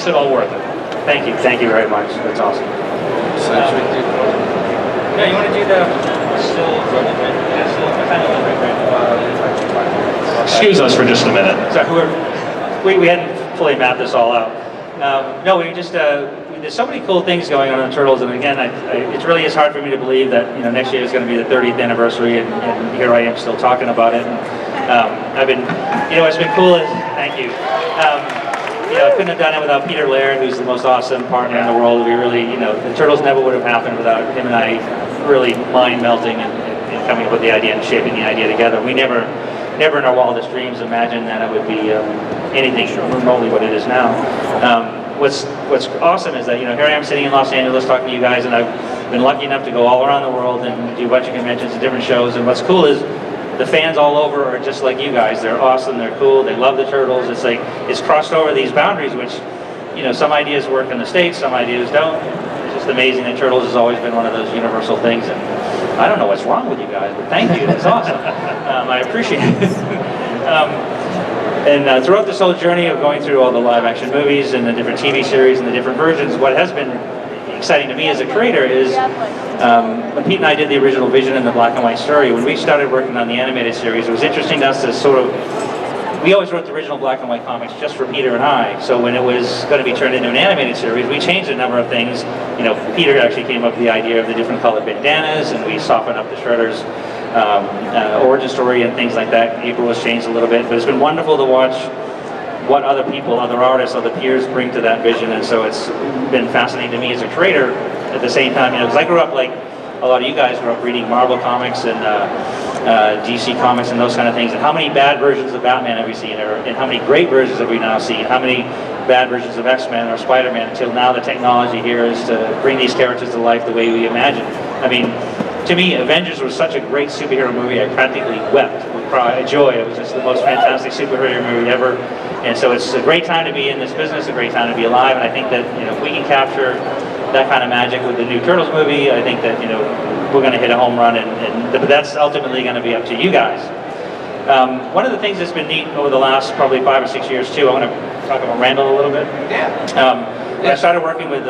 makes it all worth it. Thank you very much. That's awesome. So should we do? No, you want to do the still relevant? Excuse us for just a minute. Sorry, we hadn't fully mapped this all out. No, we just there's so many cool things going on in the Turtles, and again, it really is hard for me to believe that next year is going to be the 30th anniversary, and here I am still talking about it. And, I've been, what's been cool is, thank you. I couldn't have done it without Peter Laird, who's the most awesome partner in the world. We really, the Turtles never would have happened without him and I really mind melting and coming up with the idea and shaping the idea together. We never in our wildest dreams imagined that it would be anything remotely what it is now. What's awesome is that here I am sitting in Los Angeles talking to you guys, and I've been lucky enough to go all around the world and do a bunch of conventions and different shows. And what's cool is the fans all over are just like you guys. They're awesome. They're cool. They love the Turtles. It's like it's crossed over these boundaries, which some ideas work in the States, some ideas don't. It's just amazing that Turtles has always been one of those universal things. And I don't know what's wrong with you guys, but thank you. It's awesome. I appreciate it. And throughout this whole journey of going through all the live-action movies and the different TV series and the different versions, what has been exciting to me as a creator is when Pete and I did the original Vision and the black and white story, when we started working on the animated series, it was interesting to us to sort of, we always wrote the original black and white comics just for Peter and I, so when it was going to be turned into an animated series, we changed a number of things. Peter actually came up with the idea of the different colored bandanas, and we softened up the Shredder's origin story and things like that. April was changed a little bit, but it's been wonderful to watch what other people, other artists, other peers bring to that vision, and so it's been fascinating to me as a creator at the same time, because I grew up like a lot of you guys grew up reading Marvel comics and DC comics and those kind of things, and how many bad versions of Batman have we seen, and how many great versions have we now seen, how many bad versions of X-Men or Spider-Man, until now the technology here is to bring these characters to life the way we imagine. I mean, to me, Avengers was such a great superhero movie, I practically wept with joy. It was just the most fantastic superhero movie ever. And so it's a great time to be in this business, a great time to be alive, and I think that if we can capture that kind of magic with the new Turtles movie, I think that we're going to hit a home run, but that's ultimately going to be up to you guys. One of the things that's been neat over the last probably 5 or 6 years too, I want to talk about Randall a little bit. When I started working with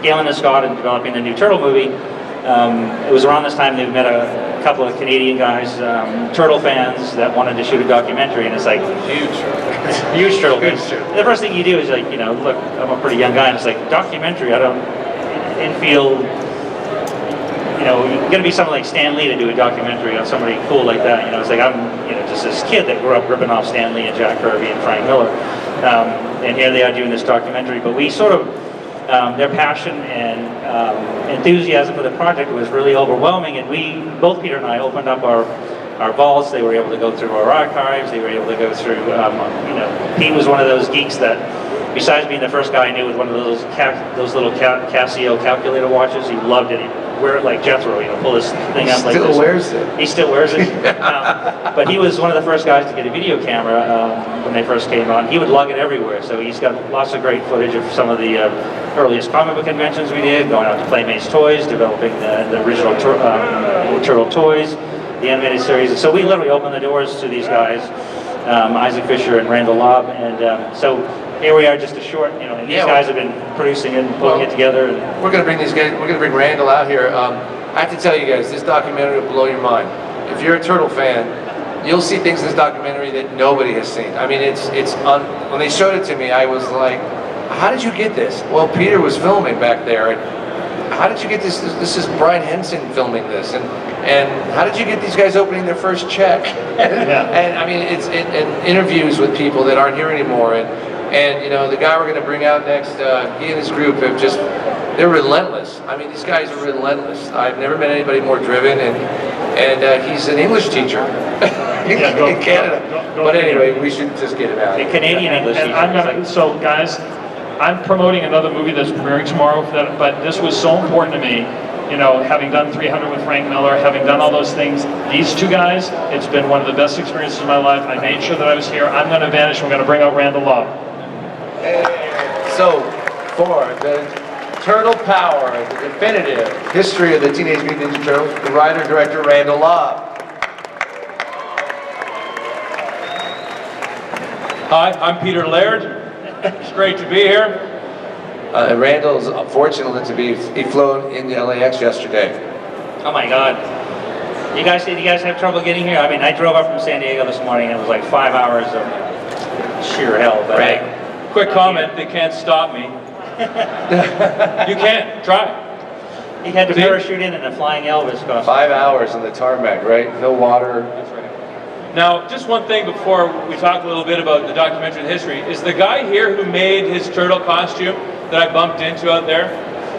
Galen and Scott and developing the new Turtle movie, it was around this time they met a couple of Canadian guys, Turtle fans that wanted to shoot a documentary, and it's like huge Turtle fans. The first thing you do is like, look, I'm a pretty young guy, and it's like, documentary, I didn't feel, you're gonna be someone like Stan Lee to do a documentary on somebody cool like that. It's like I'm, just this kid that grew up ripping off Stan Lee and Jack Kirby and Frank Miller, and here they are doing this documentary. But we sort of, their passion and enthusiasm for the project was really overwhelming, and both Peter and I opened up our vaults. They were able to go through our archives. They were able to go through, Pete was one of those geeks that, besides being the first guy I knew with one of those little Casio calculator watches, he loved it. He'd wear it like Jethro, pull this thing out like this. Still wears it. He still wears it. But he was one of the first guys to get a video camera when they first came on. He would lug it everywhere, so he's got lots of great footage of some of the earliest comic book conventions we did, going out to Playmates Toys, developing the original Turtle toys, the animated series. So we literally opened the doors to these guys, Isaac Fisher and Randall Lobb, and so here we are, just a short, and these guys have been producing it and putting it together. And we're going to bring these guys, we're going to bring Randall out here. I have to tell you guys, this documentary will blow your mind. If you're a Turtle fan, you'll see things in this documentary that nobody has seen. I mean, when they showed it to me, I was like, how did you get this? Well, Peter was filming back there, and how did you get this? This is Brian Henson filming this, and how did you get these guys opening their first check? And I mean, and interviews with people that aren't here anymore, and the guy we're going to bring out next, he and his group have they're relentless. I mean, these guys are relentless. I've never met anybody more driven, and he's an English teacher in Canada. But anyway, we should just get him out. A Canadian English teacher. So guys, I'm promoting another movie that's premiering tomorrow, but this was so important to me, having done 300 with Frank Miller, having done all those things, these two guys, it's been one of the best experiences of my life. I made sure that I was here. I'm going to vanish. We're going to bring out Randall Lobb. So, for the Turtle Power, the definitive history of the Teenage Mutant Ninja Turtles, the writer-director Randall Lobb. Hi, I'm Peter Laird. It's great to be here. Randall's fortunate to be, he flew into LAX yesterday. Oh my God. You guys have trouble getting here? I mean, I drove up from San Diego this morning and it was like 5 hours of sheer hell. But Right. Quick comment, they can't stop me. You can't, try. He had to parachute in a flying Elvis costume. 5 hours on the tarmac, right? No water. That's right. Now, just one thing before we talk a little bit about the documentary and history, is the guy here who made his turtle costume that I bumped into out there,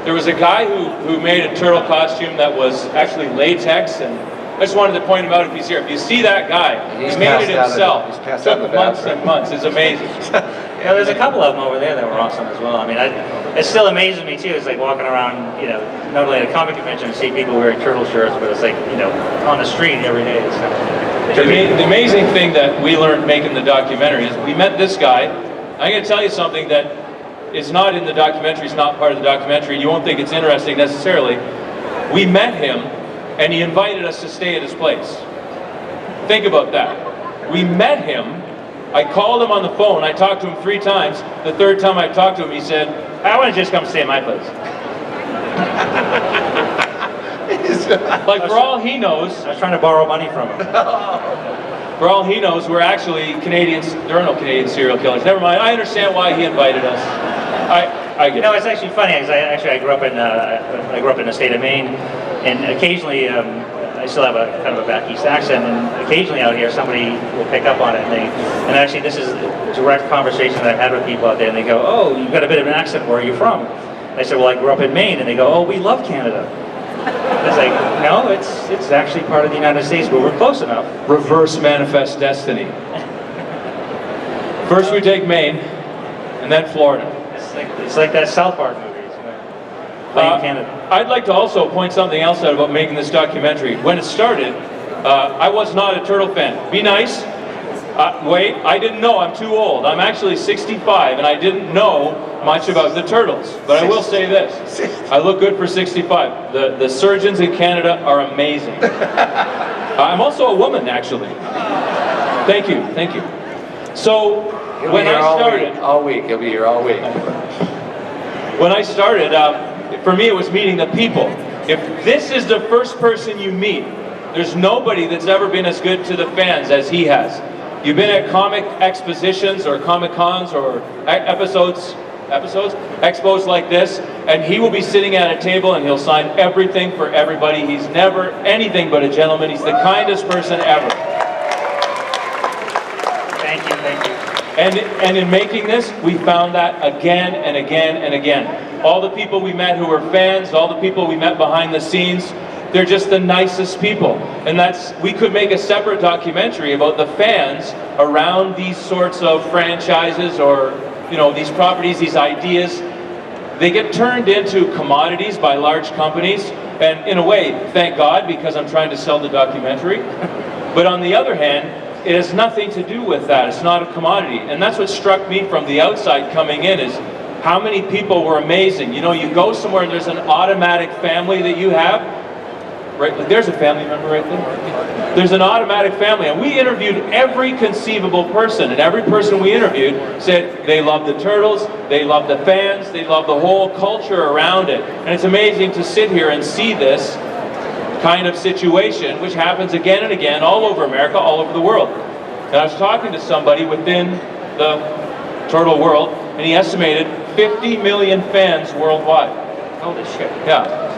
there was a guy who made a turtle costume that was actually latex, and I just wanted to point him out if he's here. If you see that guy, He's he made passed it out himself. he's passed out in Took the months bathroom. and months. It's amazing. Yeah, there's a couple of them over there that were awesome as well. I mean, it still amazes me too. It's like walking around, you know, not only at a comic convention and see people wearing turtle shirts, but it's like, you know, on the street every day. It's kind of The amazing thing that we learned making the documentary is we met this guy. I'm going to tell you something that is not in the documentary, it's not part of the documentary. You won't think it's interesting necessarily. We met him and he invited us to stay at his place. Think about that. We met him, I called him on the phone, I talked to him 3 times. The 3rd time I talked to him, he said, I want to just come stay at my place. Like for all he knows, I was trying to borrow money from him. for all he knows, we're actually Canadians. There are no Canadian serial killers. Never mind. I understand why he invited us. I get You know, it. it's actually funny because I grew up in the state of Maine, and occasionally I still have a kind of a back east accent, and occasionally out here somebody will pick up on it, and actually this is a direct conversation that I've had with people out there, and they go, "Oh, you've got a bit of an accent. Where are you from?" I said, "Well, I grew up in Maine," and they go, "Oh, we love Canada." It's like, no, it's actually part of the United States, but we're close enough. Reverse manifest destiny. First we take Maine, and then Florida. It's like that South Park movie. Playing Canada. I'd like to also point something else out about making this documentary. When it started, I was not a turtle fan. Be nice. Wait, I didn't know. I'm too old. I'm actually 65, and I didn't know much about the turtles. But I will say this. I look good for 65. The surgeons in Canada are amazing. I'm also a woman, actually. Thank you, thank you. So, when I started... All week, he'll be here all week. When I started, for me it was meeting the people. If this is the first person you meet, there's nobody that's ever been as good to the fans as he has. You've been at comic expositions or comic cons or expos like this, and he will be sitting at a table and he'll sign everything for everybody. He's never anything but a gentleman. He's the kindest person ever. Thank you, thank you. And in making this, we found that again and again and again. All the people we met who were fans, all the people we met behind the scenes, they're just the nicest people. And we could make a separate documentary about the fans around these sorts of franchises or, you know, these properties, these ideas. They get turned into commodities by large companies. And in a way, thank God, because I'm trying to sell the documentary. But on the other hand, it has nothing to do with that. It's not a commodity. And that's what struck me from the outside coming in is how many people were amazing. You know, you go somewhere and there's an automatic family that you have. Right, there's a family member right there. There's an automatic family, and we interviewed every conceivable person, and every person we interviewed said they love the turtles, they love the fans, they love the whole culture around it. And it's amazing to sit here and see this kind of situation, which happens again and again all over America, all over the world. And I was talking to somebody within the turtle world, and he estimated 50 million fans worldwide. Holy shit. Yeah.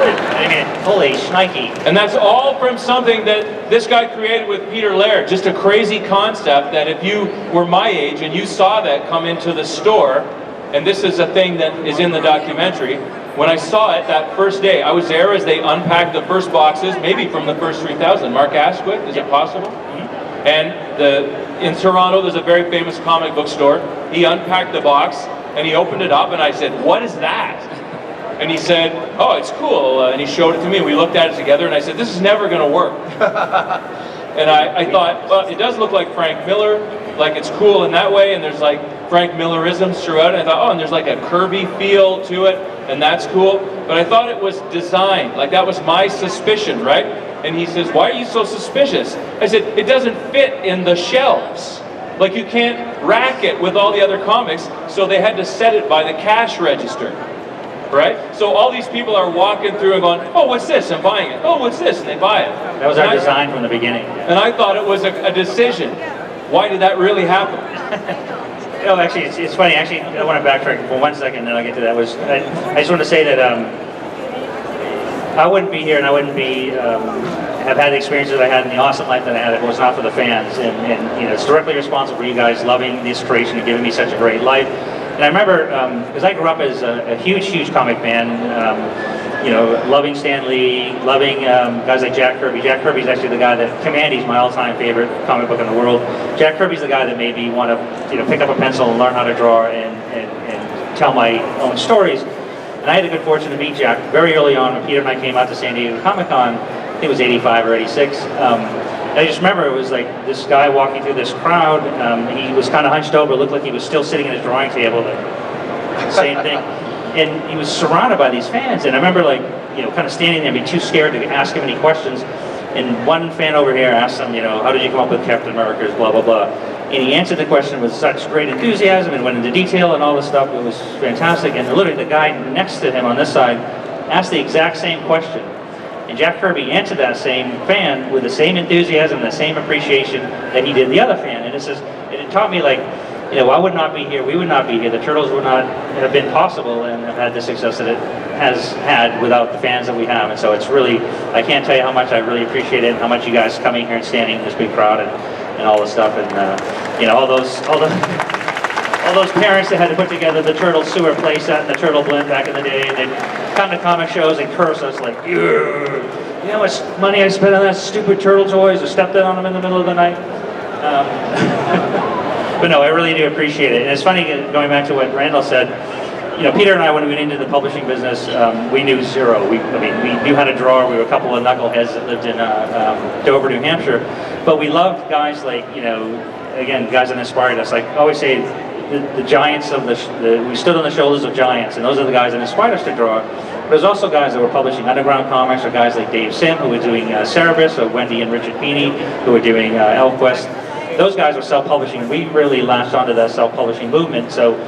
I mean, holy shnikey. And that's all from something that this guy created with Peter Laird. Just a crazy concept that if you were my age and you saw that come into the store, and this is a thing that is in the documentary, when I saw it that first day, I was there as they unpacked the first boxes, maybe from the first 3,000. Mark Asquith, is it possible? And in Toronto, there's a very famous comic book store. He unpacked the box, and he opened it up, and I said, "What is that?" And he said, "Oh, it's cool," and he showed it to me, and we looked at it together, and I said, "This is never going to work." And I thought, well, it does look like Frank Miller, like it's cool in that way, and there's like Frank Millerisms throughout it. And I thought, oh, and there's like a Kirby feel to it, and that's cool. But I thought it was designed, like that was my suspicion, right? And he says, "Why are you so suspicious?" I said, "It doesn't fit in the shelves." Like, you can't rack it with all the other comics, so they had to set it by the cash register, right? So all these people are walking through and going, oh, what's this? I'm buying it. Oh, what's this? And they buy it. That was our design from the beginning. And I thought it was a decision. Why did that really happen? No, actually, it's funny. Actually, I want to backtrack for 1 second, then I'll get to that. I just want to say that I wouldn't be here, and I wouldn't be have had the experiences I had in the awesome life that I had if it was not for the fans. And you know, it's directly responsible for you guys loving this creation and giving me such a great life. And I remember, because I grew up as a huge comic fan, you know, loving Stan Lee, loving guys like Jack Kirby. Jack Kirby's actually the guy that, Comikaze, my all-time favorite comic book in the world. Jack Kirby's the guy that made me want to, you know, pick up a pencil and learn how to draw and tell my own stories. And I had the good fortune to meet Jack very early on when Peter and I came out to San Diego Comic-Con. I think it was 85 or 86. I just remember it was like this guy walking through this crowd. He was kind of hunched over, looked like he was still sitting at his drawing table, like, same thing. And he was surrounded by these fans. And I remember, like, you know, kind of standing there and being too scared to ask him any questions. And one fan over here asked him, you know, how did you come up with Captain America's blah, blah, blah. And he answered the question with such great enthusiasm and went into detail and all this stuff. It was fantastic. And literally the guy next to him on this side asked the exact same question. And Jack Kirby answered that same fan with the same enthusiasm and the same appreciation that he did the other fan. And it taught me, like, you know, I would not be here, we would not be here, the Turtles would not have been possible and have had the success that it has had without the fans that we have. And so it's really, I can't tell you how much I really appreciate it and how much you guys coming here and standing in this big crowd and all this stuff. And, you know, all those parents that had to put together the Turtle Sewer playset and the Turtle Blimp back in the day, and they'd come to comic shows and curse us like, you know how much money I spent on that stupid turtle toys, or stepped on them in the middle of the night. But no, I really do appreciate it. And it's funny, going back to what Randall said, you know, Peter and I, when we went into the publishing business, we knew zero. We knew how to draw. We were a couple of knuckleheads that lived in Dover, New Hampshire. But we loved guys like, you know, again, guys that inspired us. Like I always say, the giants of we stood on the shoulders of giants, and those are the guys that inspired us to draw. But there's also guys that were publishing underground comics, or guys like Dave Sim, who were doing Cerebus, or Wendy and Richard Pini, who were doing ElfQuest. Those guys were self-publishing. We really latched onto that self-publishing movement. So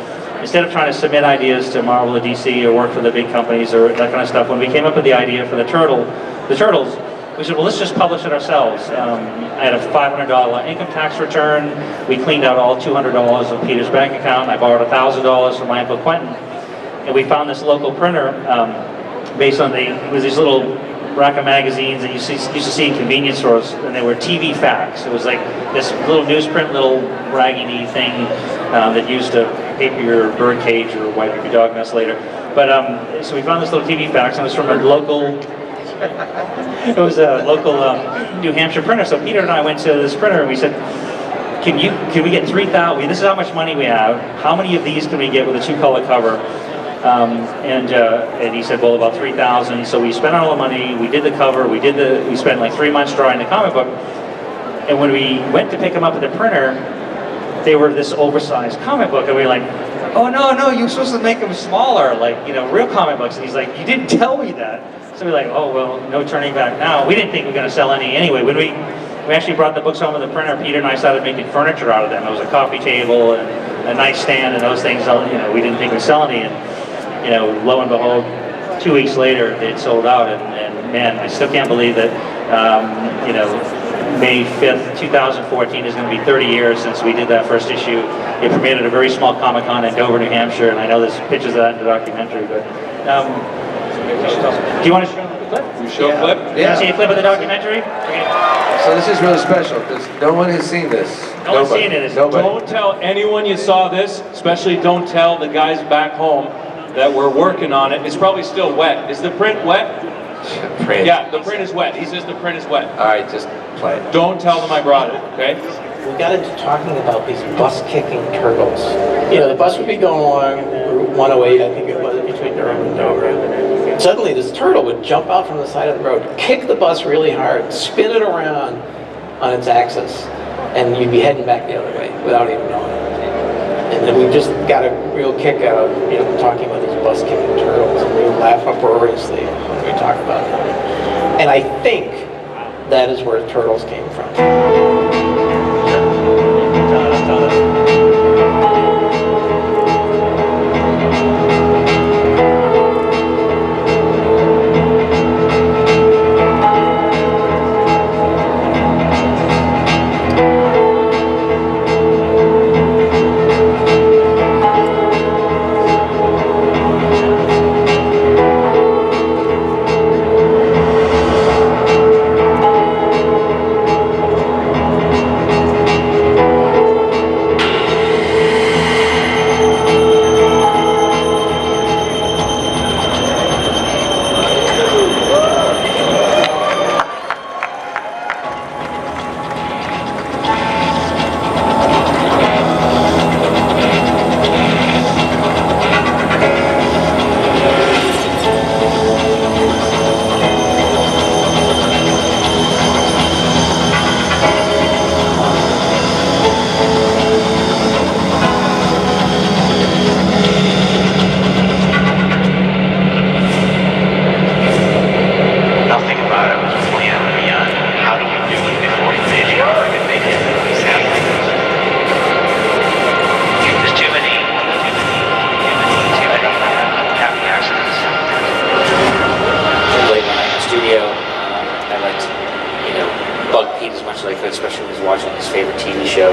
instead of trying to submit ideas to Marvel or DC or work for the big companies or that kind of stuff, when we came up with the idea for the Turtles, we said, well, let's just publish it ourselves. I had a $500 income tax return. We cleaned out all $200 of Peter's bank account. I borrowed $1,000 from my Uncle Quentin. And we found this local printer based on it was these little rack of magazines that you used to see in convenience stores, and they were TV facts. It was like this little newsprint, little raggedy thing that used to paper your bird cage or wipe your dog mess later. But so we found this little TV facts, and it was from a local. It was a local New Hampshire printer. So Peter and I went to this printer and we said, "Can we get 3,000? This is how much money we have. How many of these can we get with a 2-color cover?" And he said, well, about 3,000. So we spent all the money. We did the cover. We spent like 3 months drawing the comic book. And when we went to pick them up at the printer, they were this oversized comic book, and we were like, "Oh no, you're supposed to make them smaller, like, you know, real comic books." And he's like, "You didn't tell me that." So we're like, "Oh well, no turning back now." We didn't think we were going to sell any anyway. When we actually brought the books home with the printer, Peter and I started making furniture out of them. It was a coffee table and a nightstand and those things. You know, we didn't think we'd sell any. And you know, lo and behold, 2 weeks later, they'd sold out, and man, I still can't believe that, you know, May 5th, 2014 is going to be 30 years since we did that first issue. It premiered at a very small Comic-Con in Dover, New Hampshire, and I know there's pictures of that in the documentary, but, do you want to show the clip? You show a clip? Yeah. You want to see a clip of the documentary? Okay. So this is really special, because no one has seen this. No one's seen it. Nobody. Don't tell anyone you saw this, especially don't tell the guys back home that we're working on it. It's probably still wet. Is the print wet? Print. Yeah, the print is wet. He says the print is wet. All right, just play it. Don't tell them I brought it, okay? We got into talking about these bus-kicking turtles. You know, the bus would be going along Route 108, I think it was, between Durham and Dover. Suddenly, this turtle would jump out from the side of the road, kick the bus really hard, spin it around on its axis, and you'd be heading back the other way without even knowing it. And then we just got a real kick out of, you know, talking about these bus-kicking turtles, and we laugh uproariously when we talk about them. And I think that is where turtles came from. on it.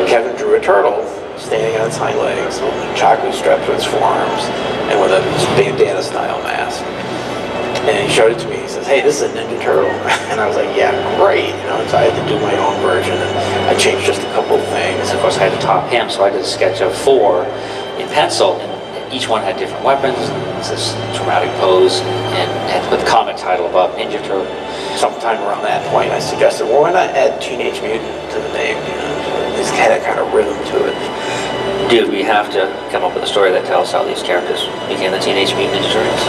Kevin drew a turtle standing on its hind legs with a chaku strapped to its forearms and with a bandana style mask. And he showed it to me. He says, "Hey, this is a Ninja Turtle." And I was like, "Yeah, great." You know, so I had to do my own version, and I changed just a couple of things. Of course, I had to top him, so I did a sketch of 4 in pencil, and each one had different weapons. It's this dramatic pose, and had to put the comic title above, Ninja Turtle. Sometime around that point, I suggested, well, why not add Teenage Mutant to the name? You know, it's had that kind of rhythm to it. Dude, we have to come up with a story that tells how these characters became the Teenage Mutant Ninja Turtles.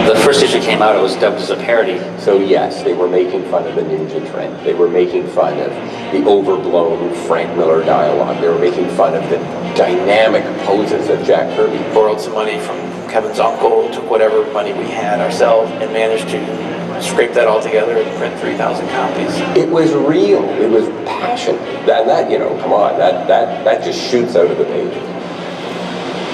The first issue came out, it was dubbed as a parody. So yes, they were making fun of the ninja trend. They were making fun of the overblown Frank Miller dialogue. They were making fun of the dynamic poses of Jack Kirby. Borrowed some money from Kevin's uncle, took whatever money we had ourselves, and managed to scrape that all together and print 3,000 copies. It was real. It was passion. That you know, come on, that just shoots out of the pages.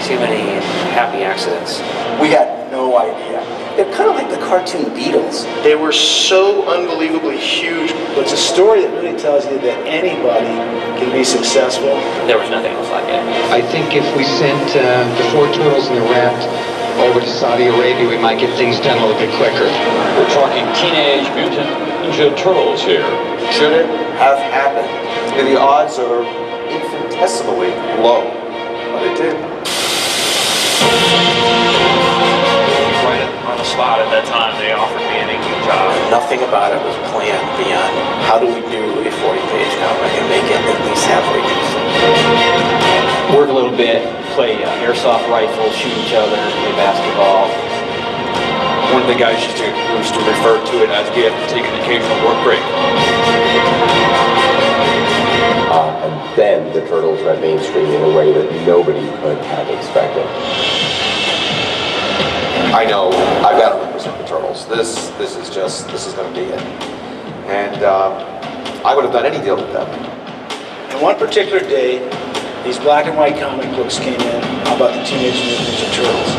Too many happy accidents. We had no idea. They're kind of like the cartoon Beatles. They were so unbelievably huge. But it's a story that really tells you that anybody can be successful. There was nothing else like it. I think if we sent the 4 turtles and the rat over to Saudi Arabia, we might get things done a little bit quicker. We're talking Teenage Mutant Ninja Turtles here. Should it have happened? The odds are infinitesimally low, but it did. Right on the spot at that time, they offered me an inking job. Nothing about it was planned beyond how do we do a 40-page comic and make it at least halfway decent. Work a little bit, play airsoft rifles, shoot each other, play basketball. One of the guys used to refer to it as we have to take an occasional work break. And then the Turtles went mainstream in a way that nobody could have expected. I know I've got to represent the Turtles. This is going to be it. And I would have done any deal with them. And one particular day, these black and white comic books came in about the Teenage Mutant Ninja Turtles.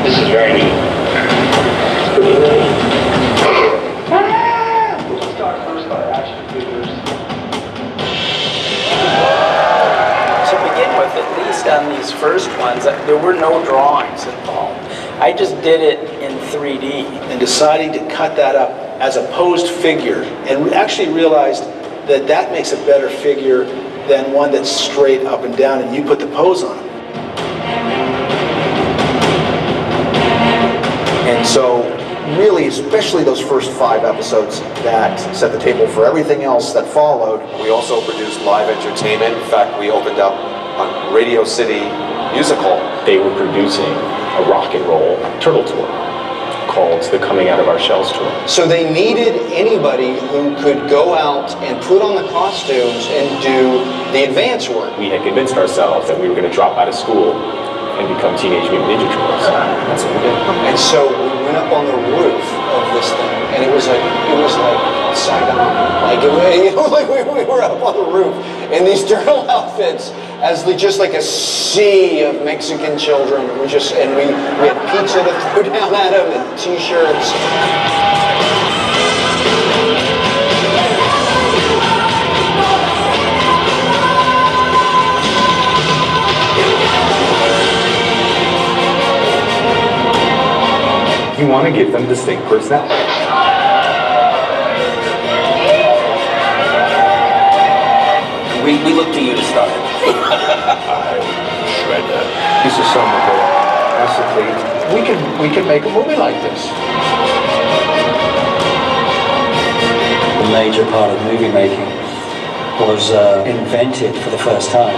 This is very neat. To begin with, at least on these first ones, there were no drawings involved. I just did it in 3D. And deciding to cut that up as a posed figure, and we actually realized that that makes a better figure than one that's straight up and down and you put the pose on it. And so, really, especially those first 5 episodes that set the table for everything else that followed. We also produced live entertainment. In fact, we opened up on Radio City Music Hall. They were producing a rock and roll turtle tour called the Coming Out of Our Shells Tour. So they needed anybody who could go out and put on the costumes and do the advance work. We had convinced ourselves that we were going to drop out of school and become Teenage Mutant Ninja Turtles. That's what we did. And so we went up on the roof of this thing, and it was like Saigon, like like we were up on the roof in these turtle outfits, as just like a sea of Mexican children. We had pizza to throw down at them and T-shirts. You want to give them distinct personality. We look to you to start. Shredder. This is some of the we can make a movie like this. A major part of movie making was invented for the first time.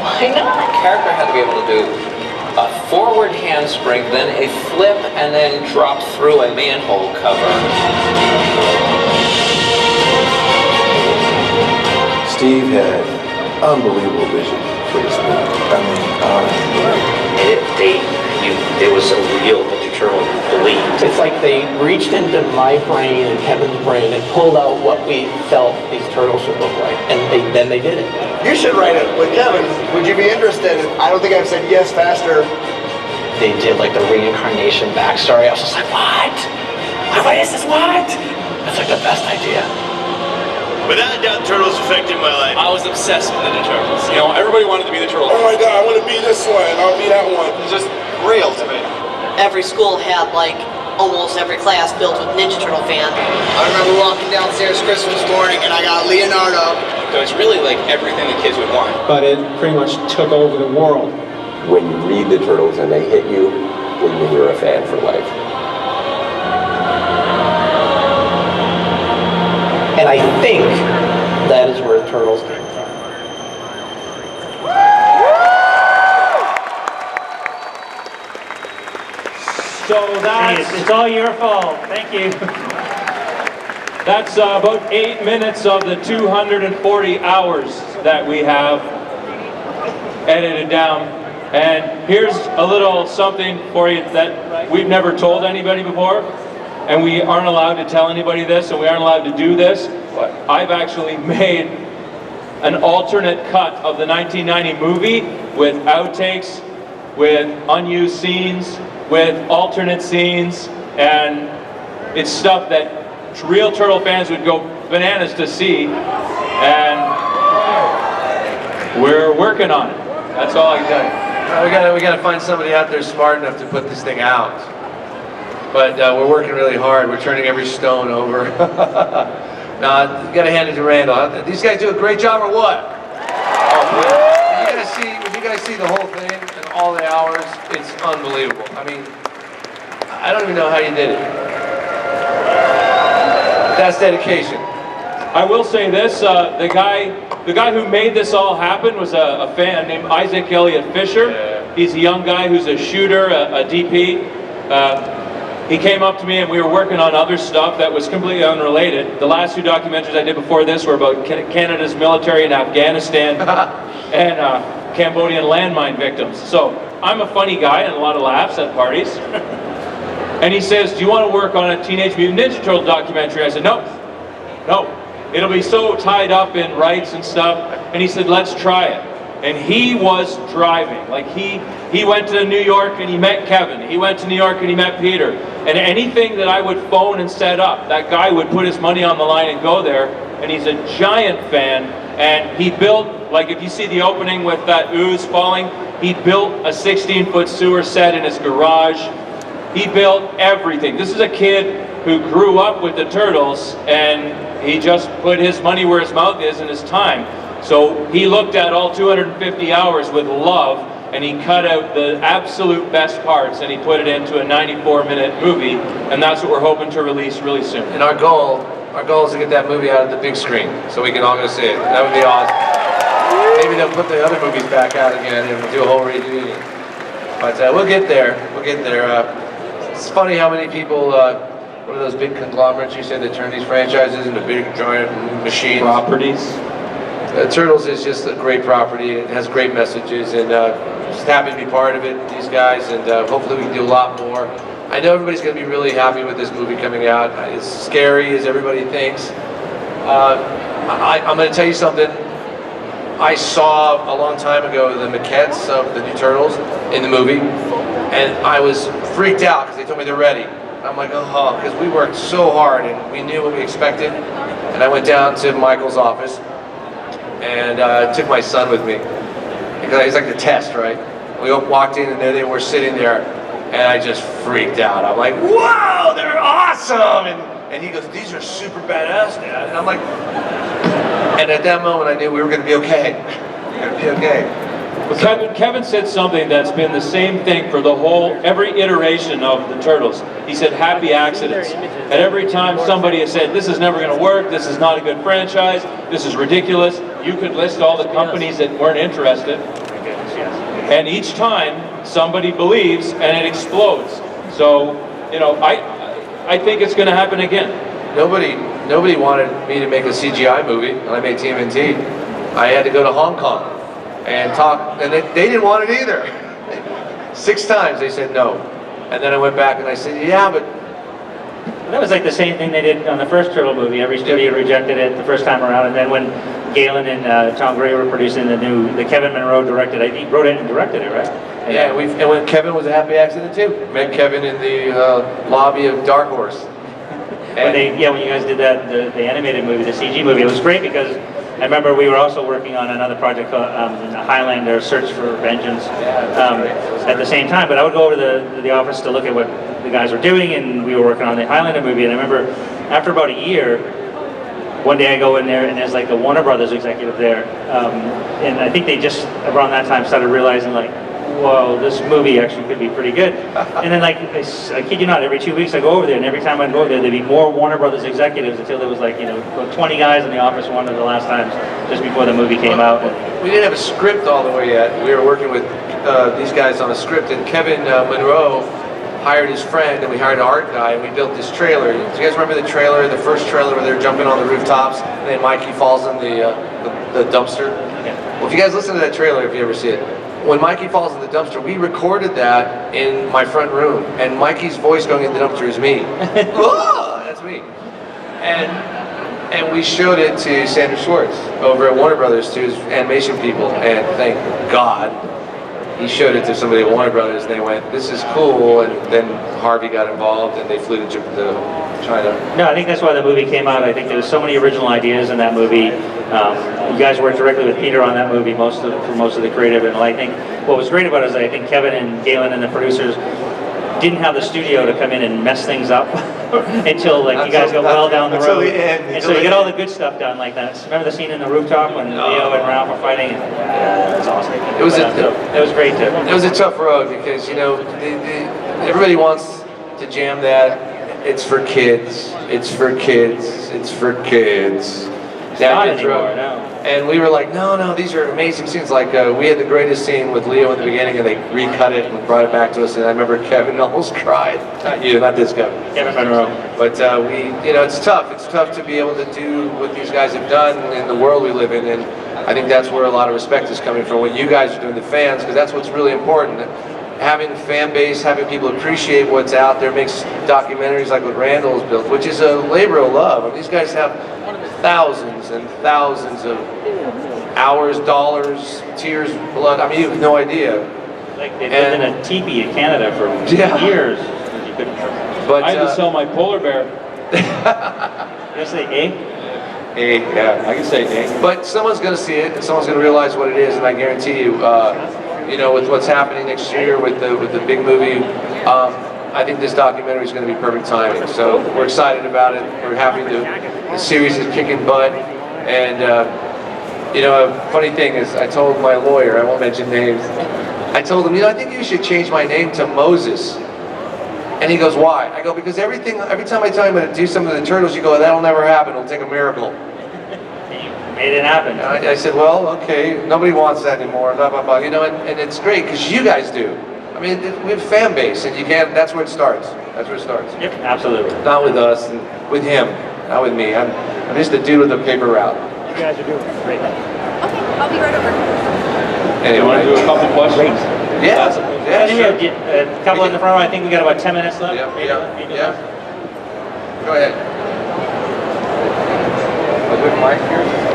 Why not? The character had to be able to do a forward handspring, then a flip, and then drop through a manhole cover. Steve had unbelievable vision for this movie. I mean, There was a real Ninja Turtle belief. It's like they reached into my brain and Kevin's brain and pulled out what we felt these turtles should look like, and then they did it. You should write it with Kevin. Would you be interested? I don't think I've said yes faster. They did like the reincarnation backstory. I was just like, what? What is this? What? That's like the best idea. Without a doubt, Turtles affected my life. I was obsessed with Ninja Turtles. You know, everybody wanted to be the turtle. Oh my god, I want to be this one, I'll be that one. It's just real to me. Every school had like almost every class filled with Ninja Turtle fans. I remember walking downstairs Christmas morning and I got Leonardo. So it's really like everything the kids would want. But it pretty much took over the world. When you read the Turtles and they hit you, then you're a fan for life. And I think that is where Turtles came from. So that's... It's all your fault. Thank you. That's about 8 minutes of the 240 hours that we have edited down. And here's a little something for you that we've never told anybody before. And we aren't allowed to tell anybody this, and we aren't allowed to do this. But I've actually made an alternate cut of the 1990 movie with outtakes, with unused scenes, with alternate scenes, and it's stuff that real Turtle fans would go bananas to see, and we're working on it. That's all I can tell you. We gotta find somebody out there smart enough to put this thing out. But we're working really hard. We're turning every stone over. You gotta hand it to Randall. These guys do a great job, or what? When you guys see the whole thing and all the hours, it's unbelievable. I mean, I don't even know how you did it. That's dedication. I will say this, the guy who made this all happen was a fan named Isaac Elliott Fisher. Yeah. He's a young guy who's a shooter, a DP. He came up to me and we were working on other stuff that was completely unrelated. The last two documentaries I did before this were about Canada's military in Afghanistan and Cambodian landmine victims. So I'm a funny guy and a lot of laughs at parties. And he says, do you want to work on a Teenage Mutant Ninja Turtle documentary? I said, no. It'll be so tied up in rights and stuff. And he said, let's try it. And he was driving. Like he went to New York and he met Kevin. He went to New York and he met Peter. And anything that I would phone and set up, that guy would put his money on the line and go there. And he's a giant fan. And he built, like if you see the opening with that ooze falling, he built a 16-foot sewer set in his garage. He built everything. This is a kid who grew up with the Turtles, and he just put his money where his mouth is and his time. So he looked at all 250 hours with love, and he cut out the absolute best parts, and he put it into a 94-minute movie, and that's what we're hoping to release really soon. And our goal is to get that movie out of the big screen, so we can all go see it. That would be awesome. Maybe they'll put the other movies back out again and do a whole reunion. But we'll get there. We'll get there. It's funny how many people, what are those big conglomerates you said that turn these franchises into big giant machines? Properties. Turtles is just a great property. It has great messages, and just happy to be part of it, these guys, and hopefully we can do a lot more. I know everybody's going to be really happy with this movie coming out. It's scary as everybody thinks. I'm going to tell you something. I saw a long time ago the maquettes of the new Turtles in the movie, and I was freaked out because they told me they're ready. I'm like, oh, because we worked so hard and we knew what we expected. And I went down to Michael's office and took my son with me because he's like the test, right? We walked in and there they were sitting there, and I just freaked out. I'm like, wow, they're awesome! And he goes, these are super badass, Dad. And I'm like, and at that moment I knew we were going to be okay. We're going to be okay. Well, Kevin said something that's been the same thing for every iteration of the Turtles. He said happy accidents. And every time somebody has said, this is never going to work, this is not a good franchise, this is ridiculous, you could list all the companies that weren't interested. And each time, somebody believes and it explodes. So, you know, I think it's going to happen again. Nobody wanted me to make a CGI movie when I made TMNT. I had to go to Hong Kong and talk, and they didn't want it either. 6 times they said no. And then I went back and I said, yeah, but... That was like the same thing they did on the first Turtle movie. Every studio rejected it the first time around, and then when Galen and Tom Gray were producing the Kevin Monroe directed, I think he wrote it and directed it, right? Yeah, and when Kevin was a happy accident too. Met Kevin in the lobby of Dark Horse. When you guys did that, the animated movie, the CG movie, it was great because I remember we were also working on another project called Highlander, Search for Vengeance, at the same time. But I would go over to the office to look at what the guys were doing, and we were working on the Highlander movie. And I remember after about a year, one day I go in there and there's like the Warner Brothers executive there, and I think they just around that time started realizing like, whoa, this movie actually could be pretty good. And then like, I kid you not, every 2 weeks I go over there, and every time I'd go there, there'd be more Warner Brothers executives until there was like, 20 guys in the office one of the last times, just before the movie came out. We didn't have a script all the way yet. We were working with these guys on a script, and Kevin Monroe hired his friend, and we hired an art guy, and we built this trailer. Do you guys remember the trailer, the first trailer where they're jumping on the rooftops, and then Mikey falls in the dumpster? Well, if you guys listen to that trailer, if you ever see it, when Mikey falls in the dumpster, we recorded that in my front room, and Mikey's voice going in the dumpster is me. Oh, that's me. And we showed it to Sandra Schwartz over at Warner Brothers, to his animation people, and thank God he showed it to somebody at Warner Brothers, and they went, this is cool, and then Harvey got involved, and they flew to China. No, I think that's why the movie came out. I think there was so many original ideas in that movie. You guys worked directly with Peter on that movie for most of the creative, and I think what was great about it is I think Kevin and Galen and the producers didn't have the studio to come in and mess things up until like you guys got well down the road. And so you get all the good stuff done like that. Remember the scene in the rooftop when Leo and Ralph were fighting? Yeah, that's awesome. It was great too. It was a tough road because everybody wants to jam that. It's for kids. It's for kids. It's for kids. Not anymore, no. And we were like, no, these are amazing scenes. Like we had the greatest scene with Leo in the beginning, and they recut it and brought it back to us. And I remember Kevin almost cried. Not you, not this Kevin. Kevin Monroe. But it's tough. It's tough to be able to do what these guys have done in the world we live in. And I think that's where a lot of respect is coming from. What you guys are doing, the fans, because that's what's really important. Having a fan base, having people appreciate what's out there makes documentaries like what Randall's built, which is a labor of love. I mean, these guys have thousands and thousands of hours, dollars, tears, blood. I mean, you have no idea. Like they've lived in a teepee in Canada for years. But I had to sell my polar bear. You say A? Yeah, I can say A. But someone's going to see it, and someone's going to realize what it is, and I guarantee you, with what's happening next year with the big movie, I think this documentary is going to be perfect timing. So we're excited about it. We're happy the series is kicking butt. And a funny thing is, I told my lawyer, I won't mention names, I told him, I think you should change my name to Moses. And he goes, why? I go, because every time I tell you I'm going to do something to the Turtles, you go, that'll never happen. It'll take a miracle. Made it happen. I said, well, okay, nobody wants that anymore, blah, blah, blah. And it's great, because you guys do. I mean, we have a fan base, and that's where it starts. That's where it starts. Yep, absolutely. Not with us, and with him, not with me. I'm just a dude with a paper route. You guys are doing great. I'll be right over. Anyway. You want to do a couple questions? Yeah. I think we have a couple in the front row. I think we got about 10 minutes left. Yeah. Go ahead. A good mic here.